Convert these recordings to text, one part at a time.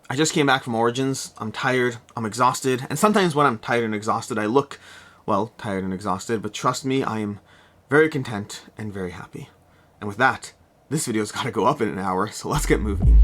I just came back from Origins. I'm tired, I'm exhausted, and sometimes when I'm tired and exhausted, I look, well, tired and exhausted, but trust me, I am very content and very happy. And with that, this video's gotta go up in an hour, so let's get moving.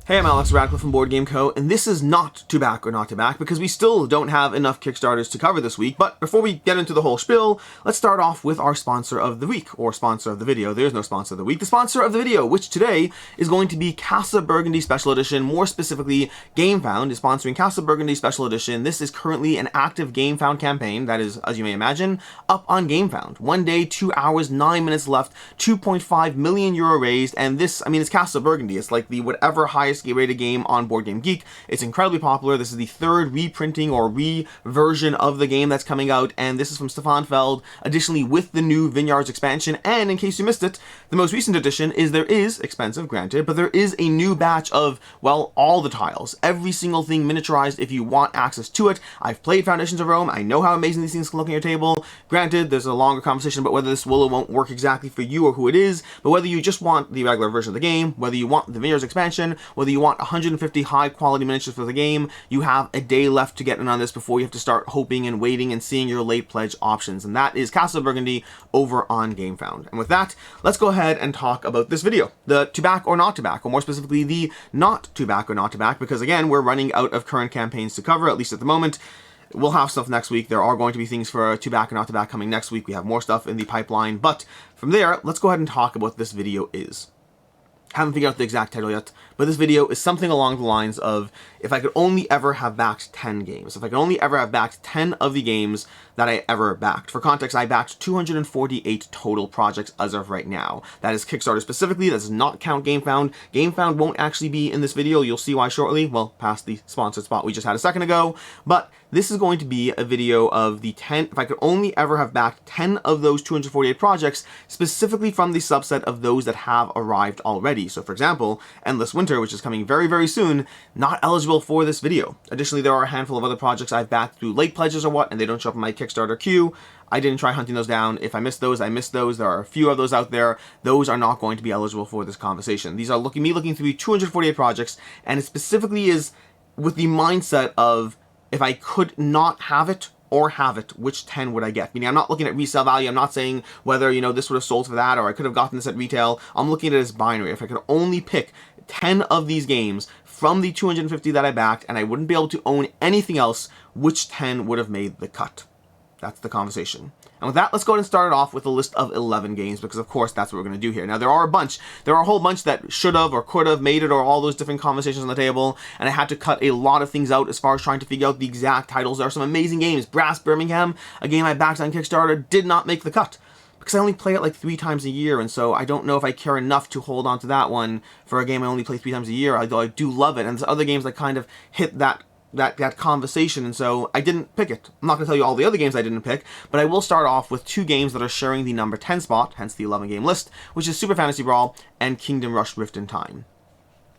Hey, I'm Alex Radcliffe from Board Game Co., and this is not to back or not to back because we still don't have enough Kickstarters to cover this week. But before we get into the whole spiel, let's start off with our sponsor of the week, or sponsor of the video. There's no sponsor of the week. The sponsor of the video, which today is going to be Casa Burgundy Special Edition, more specifically GameFound is sponsoring Casa Burgundy Special Edition. This is currently an active GameFound campaign that is, as you may imagine, up on GameFound. 1 day, 2 hours, 9 minutes left, 2.5 million euro raised, and this, I mean, it's Casa Burgundy. It's like the whatever highest rated game on Board Game Geek. It's incredibly popular. This is the third reprinting or re-version of the game that's coming out, and this is from Stefan Feld, additionally with the new Vineyards expansion. And in case you missed it, the most recent edition is, there is, expensive granted, but there is a new batch of, well, all the tiles. Every single thing miniaturized if you want access to it. I've played Foundations of Rome. I know how amazing these things can look on your table. Granted, there's a longer conversation about whether this will or won't work exactly for you or who it is, but whether you just want the regular version of the game, whether you want the Vineyards expansion, whether you want 150 high quality miniatures for the game, you have a day left to get in on this before you have to start hoping and waiting and seeing your late pledge options. And that is Casa Burgundy over on GameFound. And with that, let's go ahead and talk about this video. The to back or not to back, or more specifically the not to back or not to back, because again, we're running out of current campaigns to cover, at least at the moment. We'll have stuff next week. There are going to be things for to back or not to back coming next week. We have more stuff in the pipeline, but from there, let's go ahead and talk about what this video is. Haven't figured out the exact title yet, but this video is something along the lines of, if I could only ever have backed 10 games, if I could only ever have backed 10 of the games that I ever backed. For context, I backed 248 total projects as of right now. That is Kickstarter specifically. That does not count GameFound. GameFound won't actually be in this video. You'll see why shortly. Well, past the sponsored spot we just had a second ago. But this is going to be a video of the 10, if I could only ever have backed 10 of those 248 projects, specifically from the subset of those that have arrived already. So for example, Endless Winter, which is coming very, very soon, not eligible for this video. Additionally, there are a handful of other projects I've backed through late pledges or what, and they don't show up in my Kickstarter queue. I didn't try hunting those down. If I missed those, I missed those. There are a few of those out there. Those are not going to be eligible for this conversation. These are me looking through 248 projects, and it specifically is with the mindset of, if I could not have it or have it, which 10 would I get? Meaning I'm not looking at resale value. I'm not saying whether, you know, this would have sold for that or I could have gotten this at retail. I'm looking at it as binary. If I could only pick 10 of these games from the 250 that I backed and I wouldn't be able to own anything else, which 10 would have made the cut? That's the conversation. And with that, let's go ahead and start it off with a list of 11 games, because of course that's what we're going to do here. Now there are a whole bunch that should have or could have made it, or all those different conversations on the table, and I had to cut a lot of things out as far as trying to figure out the exact titles. There are some amazing games. Brass Birmingham, a game I backed on Kickstarter, did not make the cut, because I only play it like 3 times a year, and so I don't know if I care enough to hold on to that one for a game I only play 3 times a year, although I do love it. And there's other games that kind of hit that conversation, and so I didn't pick it. I'm not going to tell you all the other games I didn't pick, but I will start off with 2 games that are sharing the number 10 spot, hence the 11 game list, which is Super Fantasy Brawl and Kingdom Rush Rift in Time.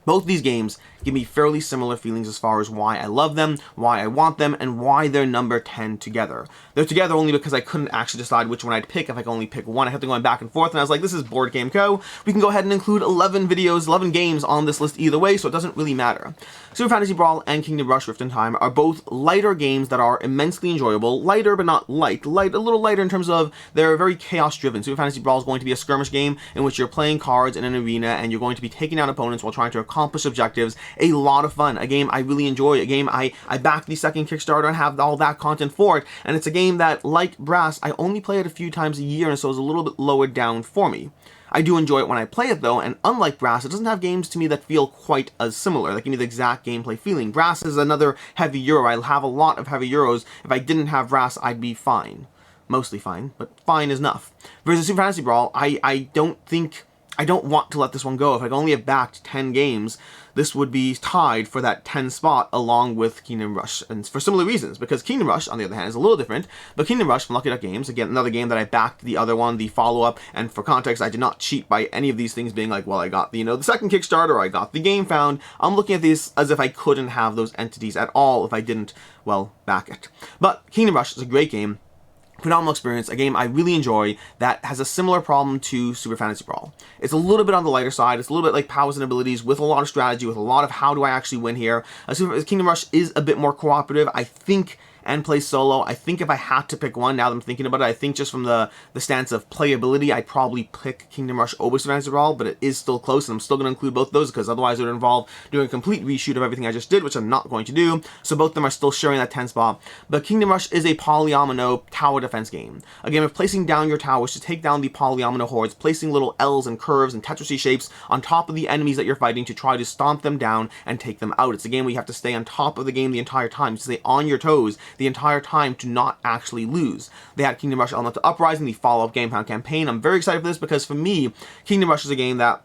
Both these games give me fairly similar feelings as far as why I love them, why I want them, and why they're number 10 together. They're together only because I couldn't actually decide which one I'd pick if I could only pick one. I had to go back and forth, and I was like, this is Board Game Co. We can go ahead and include 11 videos, 11 games on this list either way, so it doesn't really matter. Super Fantasy Brawl and Kingdom Rush Rift in Time are both lighter games that are immensely enjoyable. Lighter, but not light. A little lighter in terms of they're very chaos-driven. Super Fantasy Brawl is going to be a skirmish game in which you're playing cards in an arena, and you're going to be taking down opponents while trying to accomplish objectives. A lot of fun. A game I really enjoy. A game I backed the second Kickstarter and have all that content for it. And it's a game that, like Brass, I only play it a few times a year, and so it's a little bit lower down for me. I do enjoy it when I play it though, and unlike Brass, it doesn't have games to me that feel quite as similar, that give me the exact gameplay feeling. Brass is another heavy euro. I have a lot of heavy euros. If I didn't have Brass, I'd be fine. Mostly fine, but fine is enough. Versus Super Fantasy Brawl, I don't want to let this one go. If I could only have backed 10 games, this would be tied for that 10 spot along with Kingdom Rush, and for similar reasons, because Kingdom Rush, on the other hand, is a little different, but Kingdom Rush from Lucky Duck Games, again, another game that I backed the other one, the follow-up, and for context, I did not cheat by any of these things being like, well, I got the, the second Kickstarter, I got the GameFound. I'm looking at these as if I couldn't have those entities at all if I didn't, well, back it. But Kingdom Rush is a great game. phenomenal experience, a game I really enjoy that has a similar problem to Super Fantasy Brawl. It's a little bit on the lighter side, it's a little bit like powers and abilities with a lot of strategy, with a lot of how do I actually win here. Kingdom Rush is a bit more cooperative, I think, and play solo. I think if I had to pick one, now that I'm thinking about it, I think just from the stance of playability, I'd probably pick Kingdom Rush over Super Fantasy Brawl, but it is still close, and I'm still going to include both of those, because otherwise it would involve doing a complete reshoot of everything I just did, which I'm not going to do, so both of them are still sharing that 10 spot. But Kingdom Rush is a polyomino tower defense game. A game of placing down your towers to take down the polyomino hordes, placing little L's and curves and Tetris shapes on top of the enemies that you're fighting to try to stomp them down and take them out. It's a game where you have to stay on top of the game the entire time, to stay on your toes the entire time to not actually lose. They had Kingdom Rush Elemental Uprising, the follow-up Game Pound campaign. I'm very excited for this because for me, Kingdom Rush is a game that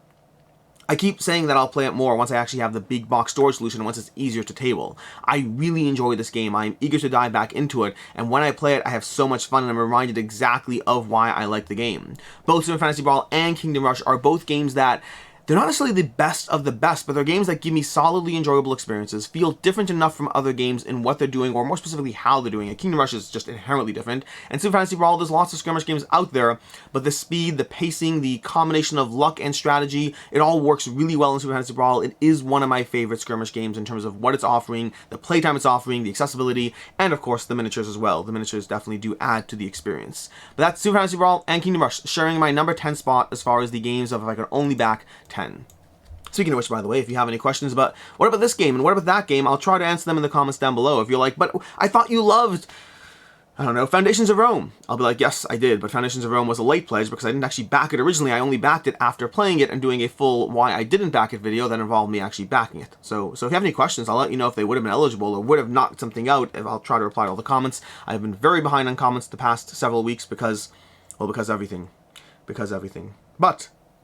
I keep saying that I'll play it more once I actually have the big box storage solution and once it's easier to table. I really enjoy this game. I'm eager to dive back into it, and when I play it, I have so much fun and I'm reminded exactly of why I like the game. Both Super Fantasy Brawl and Kingdom Rush are both games that they're not necessarily the best of the best, but they're games that give me solidly enjoyable experiences, feel different enough from other games in what they're doing, or more specifically how they're doing it. Kingdom Rush is just inherently different, and Super Fantasy Brawl, there's lots of skirmish games out there, but the speed, the pacing, the combination of luck and strategy, it all works really well in Super Fantasy Brawl. It is one of my favorite skirmish games in terms of what it's offering, the playtime it's offering, the accessibility, and of course the miniatures as well. The miniatures definitely do add to the experience. But that's Super Fantasy Brawl and Kingdom Rush, sharing my number 10 spot as far as the games of if I could only back 10. Speaking of which, by the way, if you have any questions about what about this game and what about that game, I'll try to answer them in the comments down below. If you're like, but I thought you loved, I don't know, Foundations of Rome. I'll be like, yes, I did, but Foundations of Rome was a late pledge because I didn't actually back it originally. I only backed it after playing it and doing a full why I didn't back it video that involved me actually backing it. So if you have any questions, I'll let you know if they would have been eligible or would have knocked something out. If I'll try to reply to all the comments. I've been very behind on comments the past several weeks because everything.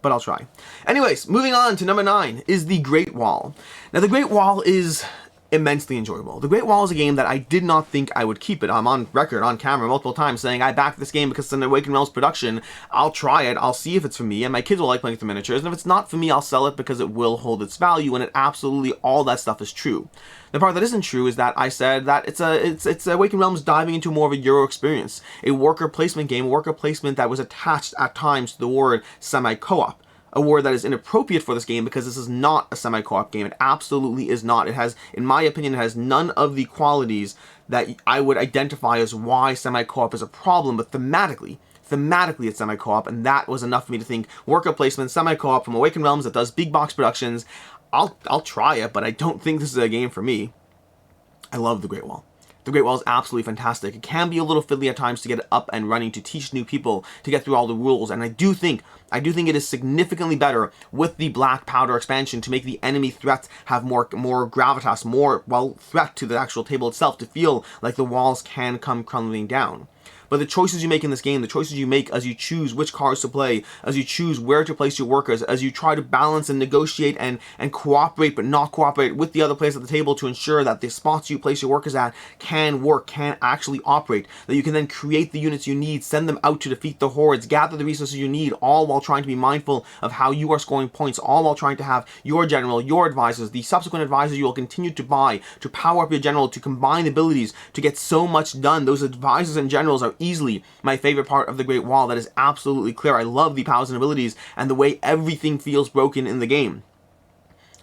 But I'll try. Anyways, moving on to number 9 is The Great Wall. Now, The Great Wall is immensely enjoyable. The Great Wall is a game that I did not think I would keep it. I'm on record, on camera, multiple times saying I backed this game because it's an Awakened Realms production. I'll try it, I'll see if it's for me, and my kids will like playing with the miniatures, and if it's not for me, I'll sell it because it will hold its value, and it absolutely, all that stuff is true. The part that isn't true is that I said that it's Awakened Realms diving into more of a Euro experience, a worker placement game, worker placement that was attached at times to the word semi-co-op. A word that is inappropriate for this game because this is not a semi-co-op game. It absolutely is not. It has, in my opinion, it has none of the qualities that I would identify as why semi-co-op is a problem, but thematically it's semi-co-op, and that was enough for me to think worker placement, semi-co-op from Awakened Realms that does big box productions. I'll try it, but I don't think this is a game for me. I love The Great Wall. The Great Wall is absolutely fantastic. It can be a little fiddly at times to get it up and running, to teach new people, to get through all the rules, and I do think it is significantly better with the Black Powder expansion to make the enemy threats have more gravitas, more, well, threat to the actual table itself, to feel like the walls can come crumbling down. But the choices you make in this game, the choices you make as you choose which cards to play, as you choose where to place your workers, as you try to balance and negotiate and cooperate but not cooperate with the other players at the table to ensure that the spots you place your workers at can work, can actually operate, that you can then create the units you need, send them out to defeat the hordes, gather the resources you need, all while trying to be mindful of how you are scoring points, all while trying to have your general, your advisors, the subsequent advisors you will continue to buy, to power up your general, to combine abilities, to get so much done. Those advisors and generals are easily my favorite part of the Great Wall. That is absolutely clear. I love the powers and abilities and the way everything feels broken in the game.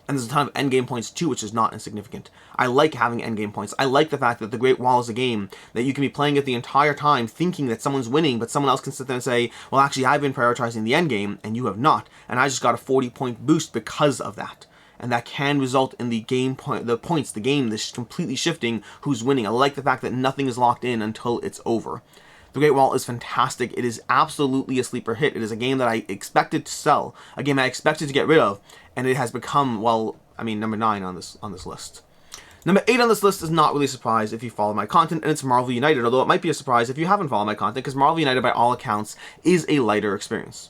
And there's a ton of endgame points too, which is not insignificant. I like having endgame points. I like the fact that the Great Wall is a game that you can be playing it the entire time thinking that someone's winning, but someone else can sit there and say, well, actually, I've been prioritizing the endgame and you have not. And I just got a 40-point boost because of that. And that can result in the game the game this completely shifting who's winning. I like the fact that nothing is locked in until it's over. The Great Wall is fantastic. It is absolutely a sleeper hit. It is a game that I expected to sell, a game I expected to get rid of, and it has become, well, I mean, number 9 on this list. Number 8 on this list is not really a surprise if you follow my content, and it's Marvel United, although it might be a surprise if you haven't followed my content, because Marvel United, by all accounts, is a lighter experience.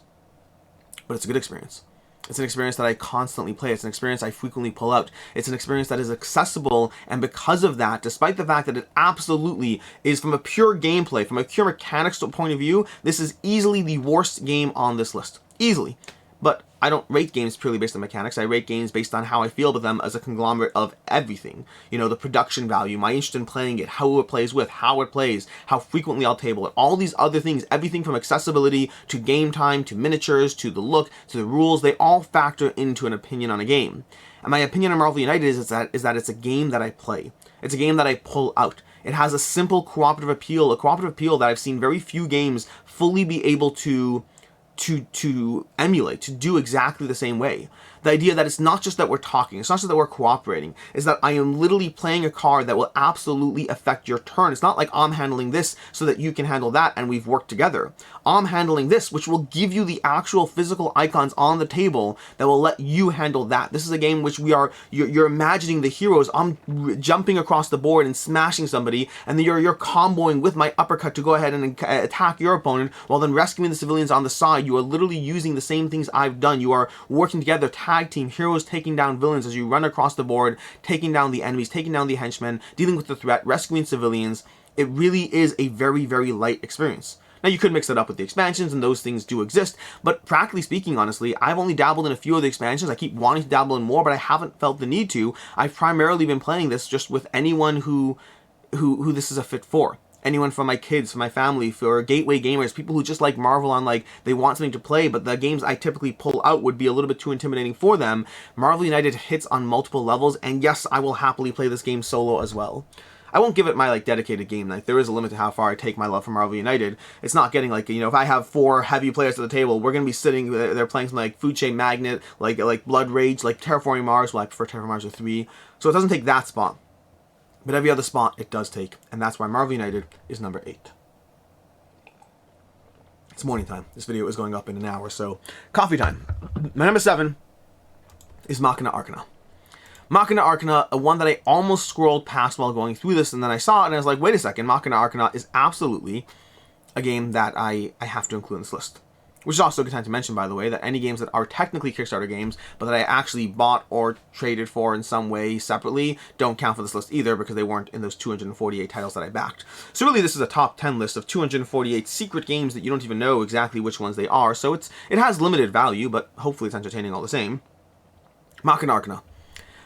But it's a good experience. It's an experience that I constantly play. It's an experience I frequently pull out. It's an experience that is accessible, and because of that, despite the fact that it absolutely is from a pure gameplay, from a pure mechanics point of view, this is easily the worst game on this list. Easily. But I don't rate games purely based on mechanics. I rate games based on how I feel about them as a conglomerate of everything. You know, the production value, my interest in playing it, how it plays with, how it plays, how frequently I'll table it, all these other things, everything from accessibility to game time to miniatures to the look to the rules, they all factor into an opinion on a game. And my opinion on Marvel United is that it's a game that I play. It's a game that I pull out. It has a simple cooperative appeal, that I've seen very few games fully be able to emulate, to do exactly the same way. The idea that it's not just that we're talking, it's not just that we're cooperating, is that I am literally playing a card that will absolutely affect your turn. It's not like I'm handling this so that you can handle that and we've worked together. I'm handling this, which will give you the actual physical icons on the table that will let you handle that. This is a game which you're imagining the heroes. I'm jumping across the board and smashing somebody, and then you're comboing with my uppercut to go ahead and attack your opponent while then rescuing the civilians on the side. You are literally using the same things I've done. You are working together, tag team, heroes taking down villains as you run across the board, taking down the enemies, taking down the henchmen, dealing with the threat, rescuing civilians. It really is a very, very light experience. Now, you could mix it up with the expansions, and those things do exist, but practically speaking, honestly, I've only dabbled in a few of the expansions. I keep wanting to dabble in more, but I haven't felt the need to. I've primarily been playing this just with anyone who this is a fit for. Anyone from my kids, from my family, for gateway gamers, people who just like Marvel on, like, they want something to play, but the games I typically pull out would be a little bit too intimidating for them. Marvel United hits on multiple levels, and yes, I will happily play this game solo as well. I won't give it my, like, dedicated game night. There is a limit to how far I take my love for Marvel United. It's not getting, like, you know, if I have 4 heavy players at the table, we're going to be sitting, they're playing something like Food Chain Magnet, like Blood Rage, like Terraforming Mars. Well, I prefer Terraforming Mars with 3. So it doesn't take that spot. But every other spot it does take, and that's why Marvel United is number 8. It's morning time. This video is going up in an hour, so coffee time. My number 7 is Machina Arcana. Machina Arcana, one that I almost scrolled past while going through this, and then I saw it and I was like, wait a second, Machina Arcana is absolutely a game that I have to include in this list. Which is also a good time to mention, by the way, that any games that are technically Kickstarter games, but that I actually bought or traded for in some way separately, don't count for this list either, because they weren't in those 248 titles that I backed. So really, this is a top 10 list of 248 secret games that you don't even know exactly which ones they are, so it has limited value, but hopefully it's entertaining all the same. Machina Arcana.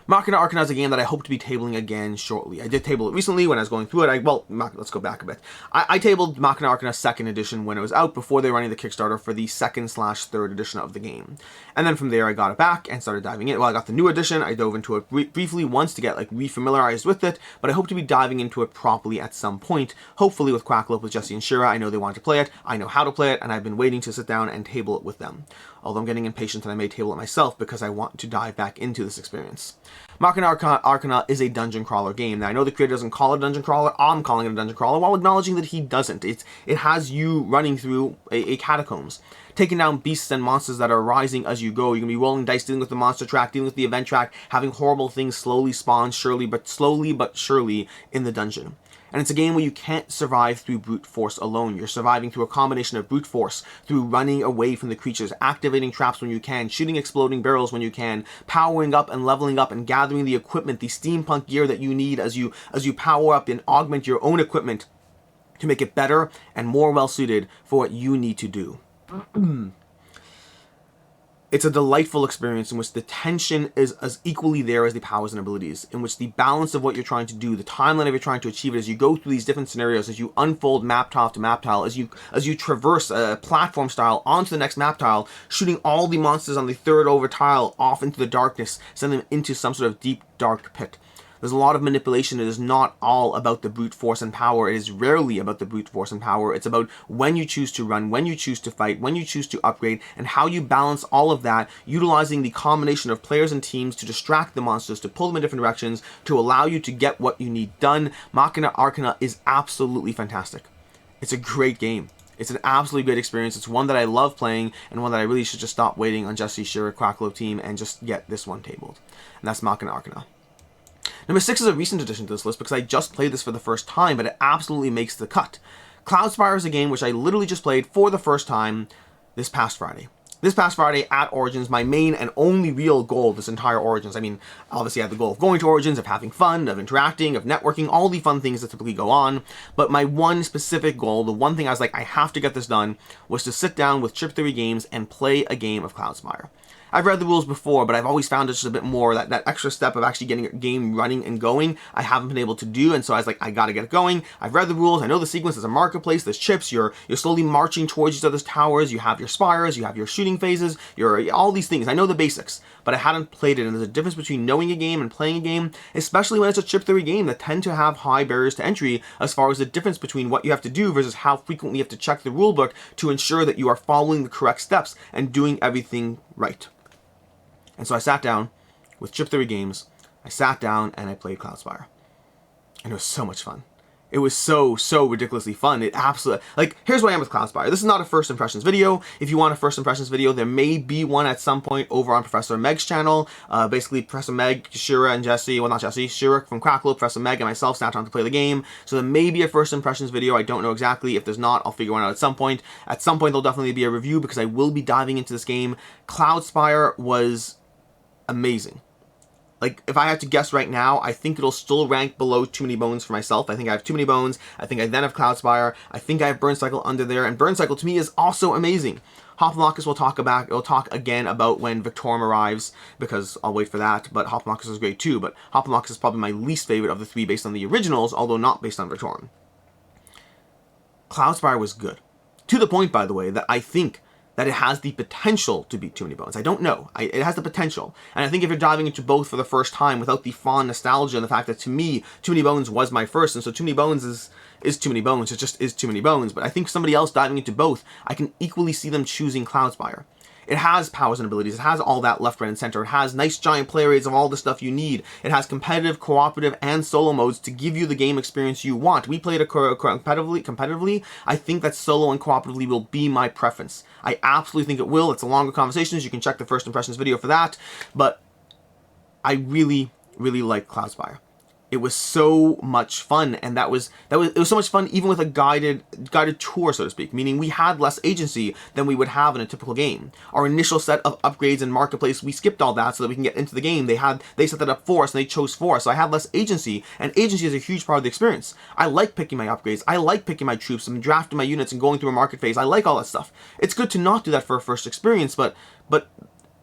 Machina Arcana is a game that I hope to be tabling again shortly. I did table it recently when I was going through it. Let's go back a bit. I tabled Machina Arcana 2nd edition when it was out, before they were running the Kickstarter for the 2nd/3rd edition of the game. And then from there, I got it back and started diving in. Well, I got the new edition. I dove into it briefly once to get, like, refamiliarized with it, but I hope to be diving into it properly at some point, hopefully with Quackalope, with Jesse and Shira. I know they want to play it. I know how to play it, and I've been waiting to sit down and table it with them. Although I'm getting impatient and I may table it myself because I want to dive back into this experience. Machina Arcana is a dungeon crawler game. Now, I know the creator doesn't call it a dungeon crawler. I'm calling it a dungeon crawler while acknowledging that he doesn't. It has you running through a catacombs, taking down beasts and monsters that are rising as you go. You're going to be rolling dice, dealing with the monster track, dealing with the event track, having horrible things slowly spawn, slowly but surely in the dungeon. And it's a game where you can't survive through brute force alone. You're surviving through a combination of brute force, through running away from the creatures, activating traps when you can, shooting exploding barrels when you can, powering up and leveling up and gathering the equipment, the steampunk gear that you need as you power up and augment your own equipment to make it better and more well-suited for what you need to do. It's a delightful experience in which the tension is as equally there as the powers and abilities, in which the balance of what you're trying to do, the timeline of you're trying to achieve it, as you go through these different scenarios, as you unfold map tile to map tile, as you traverse a platform style onto the next map tile, shooting all the monsters on the 3rd over tile off into the darkness, send them into some sort of deep, dark pit. There's a lot of manipulation. It is not all about the brute force and power. It is rarely about the brute force and power. It's about when you choose to run, when you choose to fight, when you choose to upgrade, and how you balance all of that, utilizing the combination of players and teams to distract the monsters, to pull them in different directions, to allow you to get what you need done. Machina Arcana is absolutely fantastic. It's a great game. It's an absolutely great experience. It's one that I love playing, and one that I really should just stop waiting on Jesse, Shira, Quackalope team and just get this one tabled. And that's Machina Arcana. Number 6 is a recent addition to this list because I just played this for the first time, but it absolutely makes the cut. Cloudspire is a game which I literally just played for the first time this past Friday. This past Friday at Origins, my main and only real goal of this entire Origins. I mean, obviously I had the goal of going to Origins, of having fun, of interacting, of networking, all the fun things that typically go on. But my one specific goal, the one thing I was like, I have to get this done, was to sit down with Trip Theory Games and play a game of Cloudspire. I've read the rules before, but I've always found it's just a bit more, that extra step of actually getting a game running and going, I haven't been able to do, and so I was like, I gotta get it going. I've read the rules, I know the sequence, there's a marketplace, there's chips, you're slowly marching towards each other's towers, you have your spires, you have your shooting phases, all these things. I know the basics, but I hadn't played it, and there's a difference between knowing a game and playing a game, especially when it's a chip theory game that tend to have high barriers to entry as far as the difference between what you have to do versus how frequently you have to check the rulebook to ensure that you are following the correct steps and doing everything right. And so I sat down with chip theory games, I sat down and I played Cloudspire. And it was so much fun. It was so ridiculously fun. It absolutely, like, here's what I am with Cloudspire. This is not a first impressions video. If you want a first impressions video, there may be one at some point over on Professor Meg's channel. Basically, Professor Meg, Shira, and Jesse, well, not Jesse, Shira from Crackle, Professor Meg, and myself sat down to play the game. So there may be a first impressions video. I don't know exactly. If there's not, I'll figure one out at some point. At some point, there'll definitely be a review because I will be diving into this game. Cloudspire was amazing. Like, if I had to guess right now, I think it'll still rank below Too Many Bones for myself. I think I have Too Many Bones. I think I then have Cloudspire. I think I have Burn Cycle under there. And Burn Cycle, to me, is also amazing. Hoplomachus will talk again about when Victorum arrives, because I'll wait for that. But Hoplomachus is great too. But Hoplomachus is probably my least favorite of the three based on the originals, although not based on Victorum. Cloudspire was good. To the point, by the way, that I think that it has the potential to beat Too Many Bones. I don't know. It has the potential. And I think if you're diving into both for the first time without the fond nostalgia and the fact that, to me, Too Many Bones was my first, and so Too Many Bones is Too Many Bones. It just is Too Many Bones. But I think somebody else diving into both, I can equally see them choosing Cloudspire. It has powers and abilities. It has all that left, right, and center. It has nice giant play rates of all the stuff you need. It has competitive, cooperative, and solo modes to give you the game experience you want. We played it competitively. I think that solo and cooperatively will be my preference. I absolutely think it will. It's a longer conversation. You can check the first impressions video for that. But I really like Cloudspire. It was so much fun, and it was so much fun even with a guided tour, so to speak, meaning we had less agency than we would have in a typical game. Our initial set of upgrades and marketplace, we skipped all that so that we can get into the game. They set that up for us, and they chose for us, so I had less agency, and agency is a huge part of the experience. I like picking my upgrades, I like picking my troops, and drafting my units and going through a market phase. I like all that stuff. It's good to not do that for a first experience, but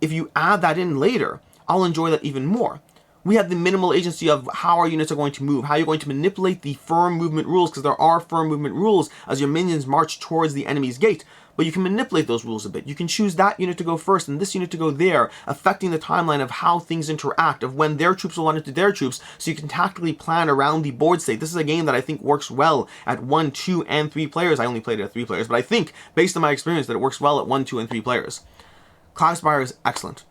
if you add that in later, I'll enjoy that even more. We have the minimal agency of how our units are going to move, how you're going to manipulate the firm movement rules, because there are firm movement rules as your minions march towards the enemy's gate, but you can manipulate those rules a bit. You can choose that unit to go first and this unit to go there, affecting the timeline of how things interact, of when their troops will run into their troops, so you can tactically plan around the board state. This is a game that I think works well at 1, 2, and 3 players. I only played it at 3 players, but I think, based on my experience, that it works well at 1, 2, and 3 players. Cloudspire is excellent.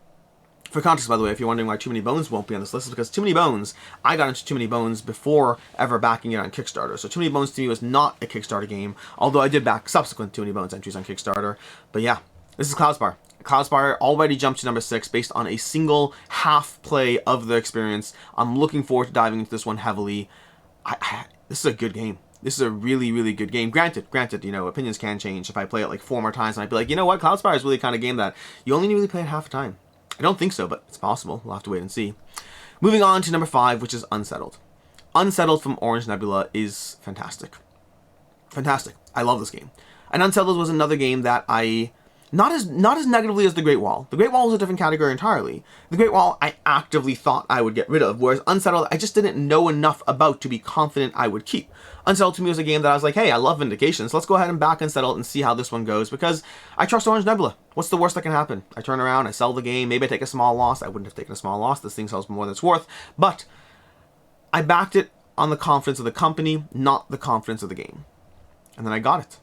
For context, by the way, if you're wondering why Too Many Bones won't be on this list, is because Too Many Bones, I got into Too Many Bones before ever backing it on Kickstarter. So Too Many Bones to me was not a Kickstarter game, although I did back subsequent Too Many Bones entries on Kickstarter. But yeah, this is Cloudspire. Cloudspire already jumped to number 6 based on a single half play of the experience. I'm looking forward to diving into this one heavily. This is a good game. This is a really good game. Granted, you know, opinions can change. If I play it like 4 more times, I might be like, you know what, Cloudspire is really the kind of game that you only really play it half the time. I don't think so, but it's possible. We'll have to wait and see. Moving on to number 5, which is Unsettled. Unsettled from Orange Nebula is fantastic. Fantastic. I love this game. And Unsettled was another game that I... Not as negatively as The Great Wall. The Great Wall was a different category entirely. The Great Wall I actively thought I would get rid of, whereas Unsettled I just didn't know enough about to be confident I would keep. Unsettled to me was a game that I was like, hey, I love Vindication, so let's go ahead and back Unsettled and see how this one goes, because I trust Orange Nebula. What's the worst that can happen? I turn around, I sell the game, maybe I take a small loss. I wouldn't have taken a small loss. This thing sells more than it's worth. But I backed it on the confidence of the company, not the confidence of the game. And then I got it.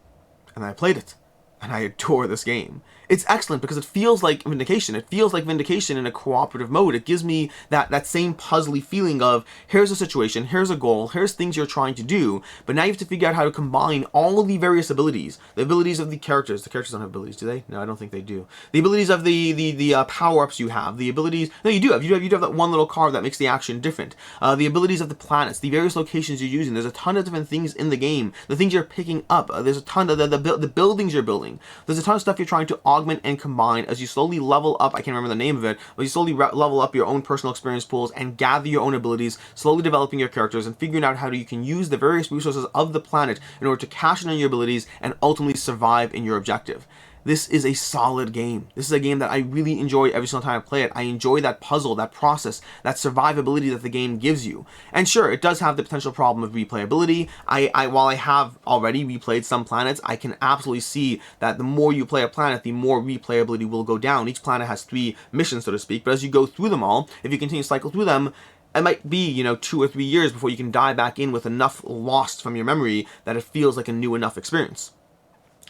And then I played it. And I adore this game. It's excellent because it feels like Vindication. It feels like Vindication in a cooperative mode. It gives me that same puzzly feeling of, here's a situation, here's a goal, here's things you're trying to do, but now you have to figure out how to combine all of the various abilities. The abilities of the characters. The characters don't have abilities, do they? No, I don't think they do. The abilities of the power-ups you have. The abilities... No, you do have. You do have that one little card that makes the action different. The abilities of the planets. The various locations you're using. There's a ton of different things in the game. The things you're picking up. There's a ton of the buildings you're building. There's a ton of stuff you're trying to augment and combine as you slowly level up. I can't remember the name of it, but you slowly level up your own personal experience pools and gather your own abilities, slowly developing your characters and figuring out how you can use the various resources of the planet in order to cash in on your abilities and ultimately survive in your objective. this is a solid game. This is a game that I really enjoy every single time I play it. I enjoy that puzzle, that process, that survivability that the game gives you. And sure, it does have the potential problem of replayability. While I have already replayed some planets, I can absolutely see that the more you play a planet, the more replayability will go down. Each planet has 3 missions, so to speak, but as you go through them all, if you continue to cycle through them, it might be, 2 or 3 years before you can dive back in with enough lost from your memory that it feels like a new enough experience.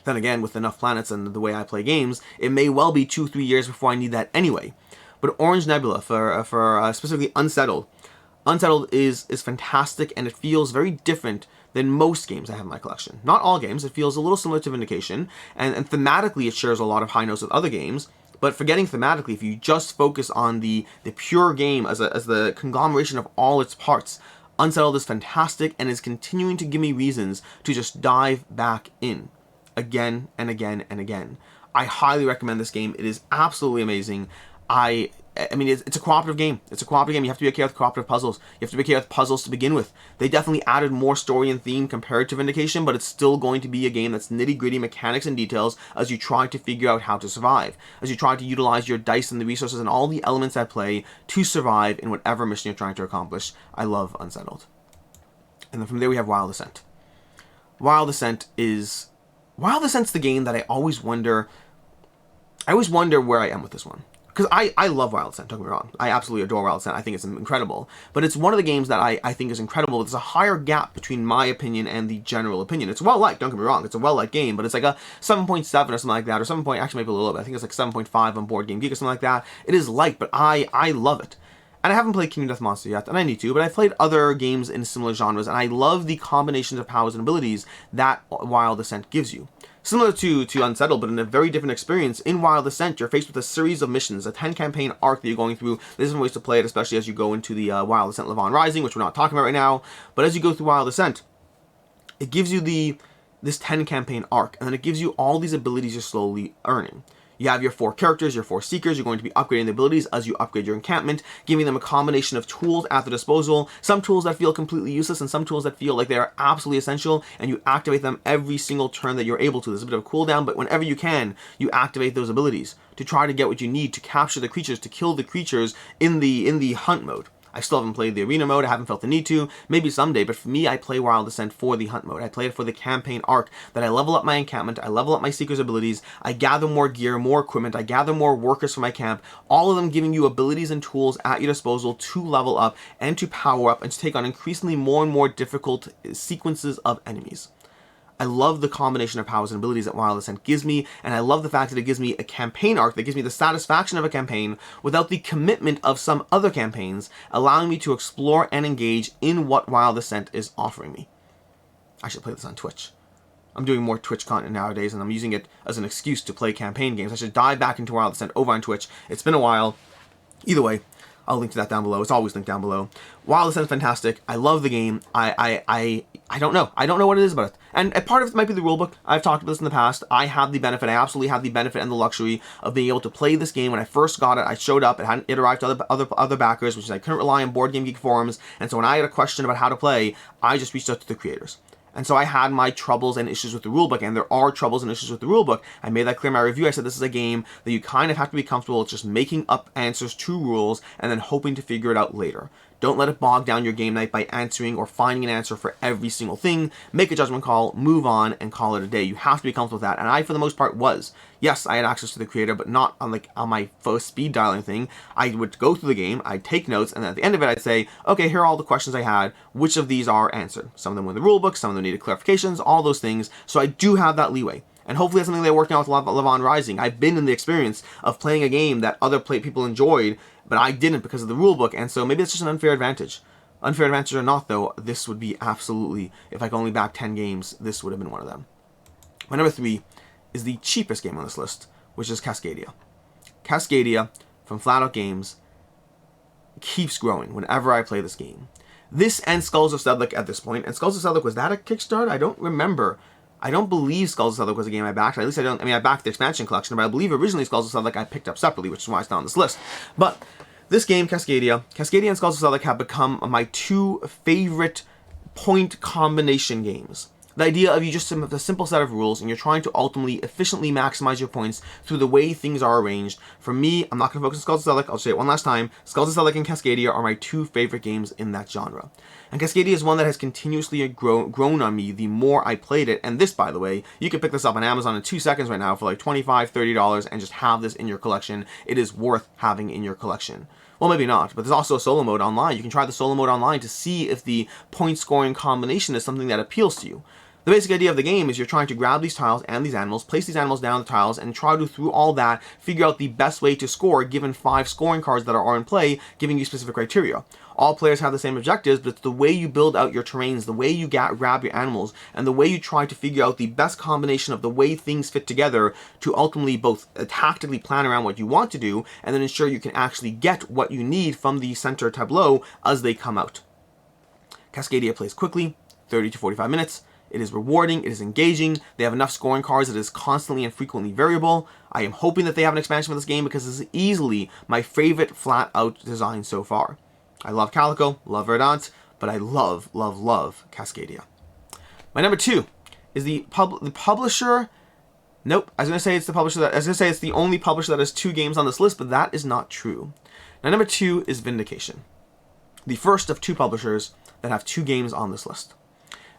Then again, with enough planets and the way I play games, it may well be 2-3 years before I need that anyway. But Orange Nebula, for specifically Unsettled, Unsettled is fantastic, and it feels very different than most games I have in my collection. Not all games, it feels a little similar to Vindication, and thematically it shares a lot of high notes with other games, but forgetting thematically, if you just focus on the pure game as the conglomeration of all its parts, Unsettled is fantastic and is continuing to give me reasons to just dive back in. Again and again and again. I highly recommend this game. It is absolutely amazing. I mean, it's a cooperative game. It's a cooperative game. You have to be okay with cooperative puzzles. You have to be okay with puzzles to begin with. They definitely added more story and theme compared to Vindication, but it's still going to be a game that's nitty-gritty mechanics and details as you try to figure out how to survive, as you try to utilize your dice and the resources and all the elements at play to survive in whatever mission you're trying to accomplish. I love Unsettled. And then from there we have Wild Assent. Wild Assent's the game that I always wonder where I am with this one. Because I love Wild Assent, don't get me wrong. I absolutely adore Wild Assent. I think it's incredible. But it's one of the games that I think is incredible. There's a higher gap between my opinion and the general opinion. It's well-liked, don't get me wrong. It's a well-liked game, but it's like a 7.7 or something like that, or 7 point, actually maybe a little bit. I think it's like 7.5 on Board Game Geek or something like that. It is liked, but I love it. And I haven't played Kingdom Death Monster yet, and I need to, but I've played other games in similar genres, and I love the combinations of powers and abilities that Wild Assent gives you. Similar to Unsettled, but in a very different experience, in Wild Assent, you're faced with a series of missions, a 10-campaign arc that you're going through. There's different ways to play it, especially as you go into the Wild Assent Levon Rising, which we're not talking about right now. But as you go through Wild Assent, it gives you this 10-campaign arc, and then it gives you all these abilities you're slowly earning. You have your 4 characters, your 4 seekers. You're going to be upgrading the abilities as you upgrade your encampment, giving them a combination of tools at their disposal. Some tools that feel completely useless and some tools that feel like they are absolutely essential, and you activate them every single turn that you're able to. There's a bit of a cooldown, but whenever you can, you activate those abilities to try to get what you need to capture the creatures, to kill the creatures in the hunt mode. I still haven't played the arena mode. I haven't felt the need to. Maybe someday, but for me, I play Wild Assent for the hunt mode. I play it for the campaign arc, that I level up my encampment, I level up my seeker's abilities, I gather more gear, more equipment, I gather more workers for my camp, all of them giving you abilities and tools at your disposal to level up and to power up and to take on increasingly more and more difficult sequences of enemies. I love the combination of powers and abilities that Wild Assent gives me, and I love the fact that it gives me a campaign arc that gives me the satisfaction of a campaign without the commitment of some other campaigns, allowing me to explore and engage in what Wild Assent is offering me. I should play this on Twitch. I'm doing more Twitch content nowadays, and I'm using it as an excuse to play campaign games. I should dive back into Wild Assent over on Twitch. It's been a while. Either way, I'll link to that down below. It's always linked down below. Wild Assent is fantastic. I love the game. I don't know. I don't know what it is about it. And a part of it might be the rulebook. I've talked about this in the past. I have the benefit. I absolutely have the benefit and the luxury of being able to play this game. When I first got it, I showed up. It hadn't arrived to other backers, which is I couldn't rely on Board Game Geek forums. And so when I had a question about how to play, I just reached out to the creators. And so I had my troubles and issues with the rulebook, and there are troubles and issues with the rulebook. I made that clear in my review. I said this is a game that you kind of have to be comfortable with just making up answers to rules and then hoping to figure it out later. Don't let it bog down your game night by answering or finding an answer for every single thing. Make a judgment call, move on, and call it a day. You have to be comfortable with that, and I, for the most part, was. Yes, I had access to the creator, but not on my first speed dialing thing. I would go through the game, I'd take notes, and at the end of it, I'd say, okay, here are all the questions I had. Which of these are answered? Some of them were in the rulebook, some of them needed clarifications, all those things. So I do have that leeway. And hopefully that's something they're working on with Levon Rising. I've been in the experience of playing a game that other people enjoyed, but I didn't because of the rulebook, and so maybe it's just an unfair advantage. Unfair advantage or not, though, this would be absolutely, if I could only back 10 games, this would have been one of them. My number 3 is the cheapest game on this list, which is Cascadia. Cascadia, from Flat Out Games, keeps growing whenever I play this game. This and Skulls of Sedlec at this point, and Skulls of Sedlec, was that a Kickstarter? I don't remember. I don't believe Skulls of Sedlec was a game I backed. At least I backed the expansion collection, but I believe originally Skulls of Sedlec I picked up separately, which is why it's not on this list. But this game, Cascadia and Skulls of Sedlec have become my 2 favorite point combination games. The idea of you just have a simple set of rules and you're trying to ultimately efficiently maximize your points through the way things are arranged. For me, I'm not going to focus on Skulls of Selleck. I'll say it one last time. Skulls of Selleck and Cascadia are my two favorite games in that genre. And Cascadia is one that has continuously grown on me the more I played it. And this, by the way, you can pick this up on Amazon in 2 seconds right now for like $25, $30 and just have this in your collection. It is worth having in your collection. Well, maybe not, but there's also a solo mode online. You can try the solo mode online to see if the point scoring combination is something that appeals to you. The basic idea of the game is you're trying to grab these tiles and these animals, place these animals down the tiles, and try to, through all that, figure out the best way to score given 5 scoring cards that are in play, giving you specific criteria. All players have the same objectives, but it's the way you build out your terrains, the way you grab your animals, and the way you try to figure out the best combination of the way things fit together to ultimately both tactically plan around what you want to do, and then ensure you can actually get what you need from the center tableau as they come out. Cascadia plays quickly, 30 to 45 minutes. It is rewarding, it is engaging, they have enough scoring cards that is constantly and frequently variable. I am hoping that they have an expansion for this game because this is easily my favorite flat-out design so far. I love Calico, love Verdant, but I love Cascadia. My number 2 is the publisher. Nope, I was going to say it's the publisher that, I was going to say it's the only publisher that has 2 games on this list, but that is not true. Now, number 2 is Vindication, the first of 2 publishers that have 2 games on this list.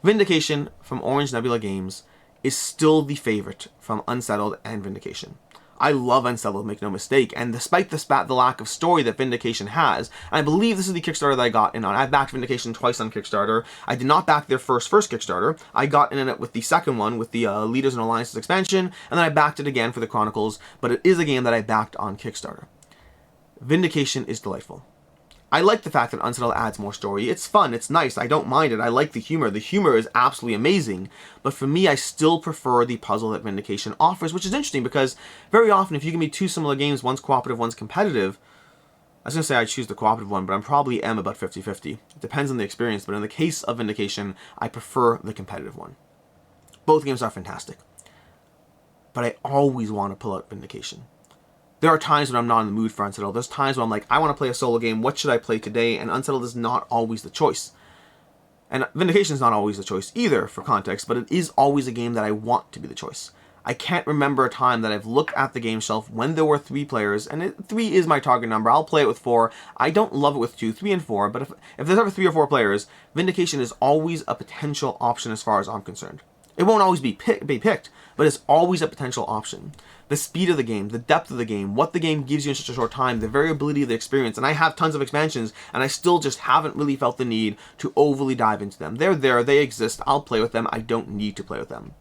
Vindication from Orange Nebula Games is still the favorite from Unsettled and Vindication. I love Unsettled, make no mistake, and despite the lack of story that Vindication has, and I believe this is the Kickstarter that I got in on. I've backed Vindication twice on Kickstarter. I did not back their first Kickstarter. I got in it with the second one, with the Leaders and Alliances expansion, and then I backed it again for the Chronicles, but it is a game that I backed on Kickstarter. Vindication is delightful. I like the fact that Unsettled adds more story. It's fun, it's nice, I don't mind it, I like the humor. The humor is absolutely amazing, but for me, I still prefer the puzzle that Vindication offers, which is interesting because very often if you give me 2 similar games, one's cooperative, one's competitive, I was going to say I choose the cooperative one, but I probably am about 50-50. It depends on the experience, but in the case of Vindication, I prefer the competitive one. Both games are fantastic, but I always want to pull out Vindication. There are times when I'm not in the mood for Unsettled. There's times when I'm like, I want to play a solo game. What should I play today? And Unsettled is not always the choice. And Vindication is not always the choice either, for context, but it is always a game that I want to be the choice. I can't remember a time that I've looked at the game shelf when there were 3 players, and 3 is my target number. I'll play it with 4. I don't love it with 2, 3, and 4, but if there's ever 3 or 4 players, Vindication is always a potential option as far as I'm concerned. It won't always be picked, but it's always a potential option. The speed of the game, the depth of the game, what the game gives you in such a short time, the variability of the experience, and I have tons of expansions, and I still just haven't really felt the need to overly dive into them. They're there, they exist, I'll play with them, I don't need to play with them.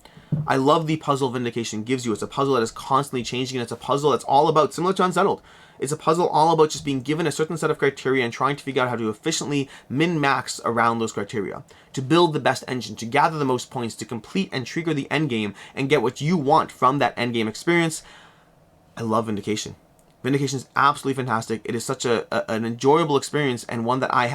I love the puzzle Vindication gives you. It's a puzzle that is constantly changing, and it's a puzzle that's all about, similar to Unsettled, it's a puzzle all about just being given a certain set of criteria and trying to figure out how to efficiently min-max around those criteria, to build the best engine, to gather the most points, to complete and trigger the endgame and get what you want from that endgame experience. I love Vindication. Vindication is absolutely fantastic. It is such an enjoyable experience, and one that I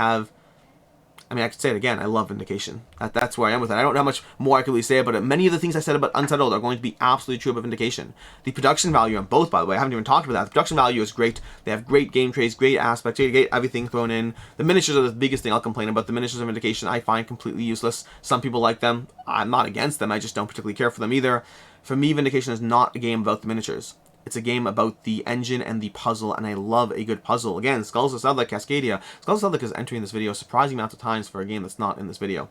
could say it again, I love Vindication. That's where I am with it. I don't know how much more I could really say about it. Many of the things I said about Unsettled are going to be absolutely true about Vindication. The production value on both, by the way, I haven't even talked about that. The production value is great. They have great game trays, great aspects, great everything thrown in. The miniatures are the biggest thing I'll complain about. The miniatures of Vindication I find completely useless. Some people like them. I'm not against them. I just don't particularly care for them either. For me, Vindication is not a game about the miniatures. It's a game about the engine and the puzzle, and I love a good puzzle. Again, Skulls of Selleck, Cascadia. Skulls of Selleck is entering this video a surprising amount of times for a game that's not in this video.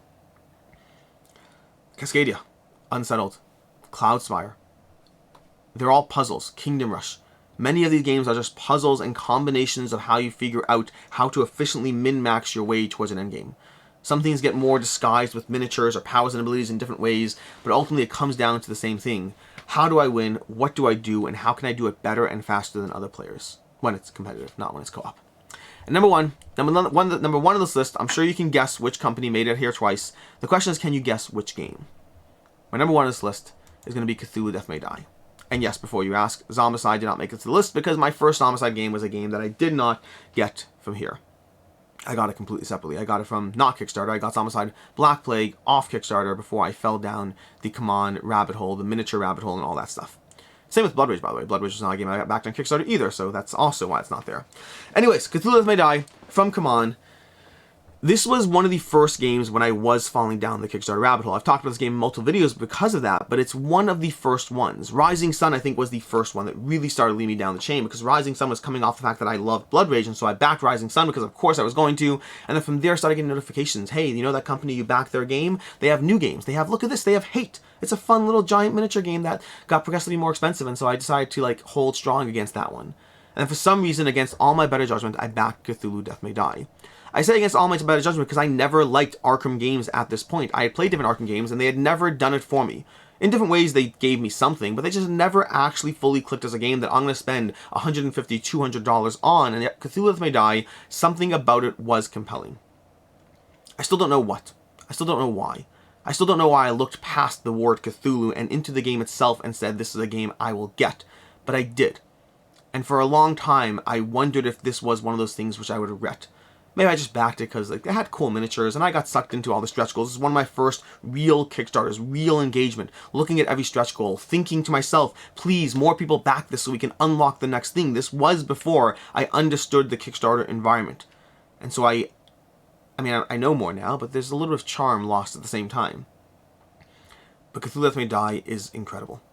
Cascadia, Unsettled, Cloudspire. They're all puzzles. Kingdom Rush. Many of these games are just puzzles and combinations of how you figure out how to efficiently min-max your way towards an endgame. Some things get more disguised with miniatures or powers and abilities in different ways, but ultimately it comes down to the same thing. How do I win? What do I do? And how can I do it better and faster than other players? When it's competitive, not when it's co-op. And number one on this list, I'm sure you can guess which company made it here twice. The question is, can you guess which game? My number 1 on this list is going to be Cthulhu Death May Die. And yes, before you ask, Zombicide did not make it to the list because my first Zombicide game was a game that I did not get from here. I got it completely separately. I got it from not Kickstarter. I got Zombicide Black Plague off Kickstarter before I fell down the Command rabbit hole, the miniature rabbit hole, and all that stuff. Same with Blood Rage, by the way. Blood Rage was not a game I got backed on Kickstarter either, so that's also why it's not there. Anyways, Cthulhu Death May Die from Command. This was one of the first games when I was falling down the Kickstarter rabbit hole. I've talked about this game in multiple videos because of that, but it's one of the first ones. Rising Sun, I think, was the first one that really started leading me down the chain, because Rising Sun was coming off the fact that I loved Blood Rage, and so I backed Rising Sun because of course I was going to, and then from there I started getting notifications. Hey, you know that company you backed their game? They have new games. They have, look at this, they have Hate. It's a fun little giant miniature game that got progressively more expensive, and so I decided to like hold strong against that one. And for some reason, against all my better judgment, I backed Cthulhu Death May Die. I say against all my better judgment because I never liked Arkham games at this point. I had played different Arkham games and they had never done it for me. In different ways they gave me something, but they just never actually fully clicked as a game that I'm going to spend $150, $200 on, and yet Cthulhu Death May Die, something about it was compelling. I still don't know what. I still don't know why. I still don't know why I looked past the word Cthulhu and into the game itself and said this is a game I will get, but I did. And for a long time, I wondered if this was one of those things which I would regret. Maybe I just backed it because like, they had cool miniatures and I got sucked into all the stretch goals. This is one of my first real Kickstarters, real engagement, looking at every stretch goal, thinking to myself, please, more people back this so we can unlock the next thing. This was before I understood the Kickstarter environment. And so I know more now, but there's a little bit of charm lost at the same time. But Cthulhu Death May Die is incredible.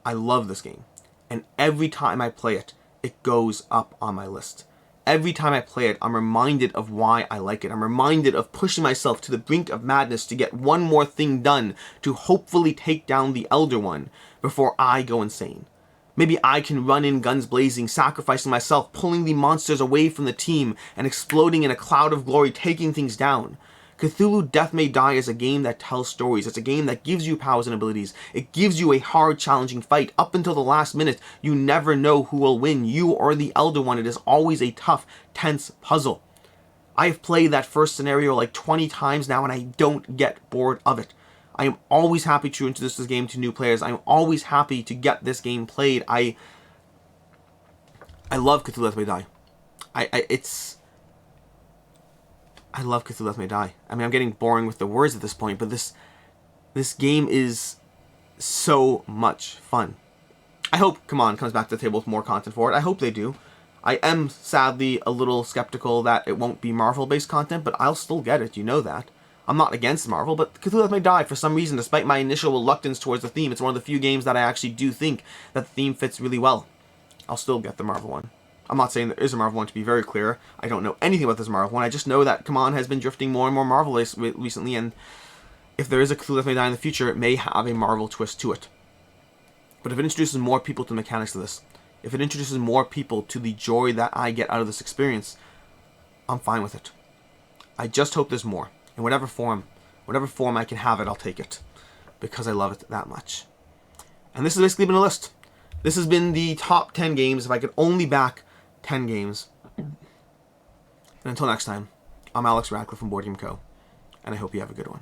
I love this game. And every time I play it, it goes up on my list. Every time I play it, I'm reminded of why I like it. I'm reminded of pushing myself to the brink of madness to get one more thing done to hopefully take down the Elder One before I go insane. Maybe I can run in guns blazing, sacrificing myself, pulling the monsters away from the team, and exploding in a cloud of glory, taking things down. Cthulhu Death May Die is a game that tells stories. It's a game that gives you powers and abilities. It gives you a hard, challenging fight. Up until the last minute, you never know who will win, you or the Elder One. It is always a tough, tense puzzle. I have played that first scenario like 20 times now, and I don't get bored of it. I am always happy to introduce this game to new players. I'm always happy to get this game played. I love Cthulhu Death May Die. I love Cthulhu Death May Die. I mean, I'm getting boring with the words at this point, but this game is so much fun. I hope CMON comes back to the table with more content for it. I hope they do. I am sadly a little skeptical that it won't be Marvel-based content, but I'll still get it, you know that. I'm not against Marvel, but Cthulhu Death May Die, for some reason, despite my initial reluctance towards the theme, it's one of the few games that I actually do think that the theme fits really well. I'll still get the Marvel one. I'm not saying there is a Marvel one, to be very clear. I don't know anything about this Marvel one. I just know that CMON has been drifting more and more Marvel recently, and if there is a Cthulhu Death May Die in the future, it may have a Marvel twist to it. But if it introduces more people to the mechanics of this, if it introduces more people to the joy that I get out of this experience, I'm fine with it. I just hope there's more. In whatever form I can have it, I'll take it. Because I love it that much. And this has basically been a list. This has been the top 10 games. If I could only back 10 games. And until next time, I'm Alex Radcliffe from Board Game Co. And I hope you have a good one.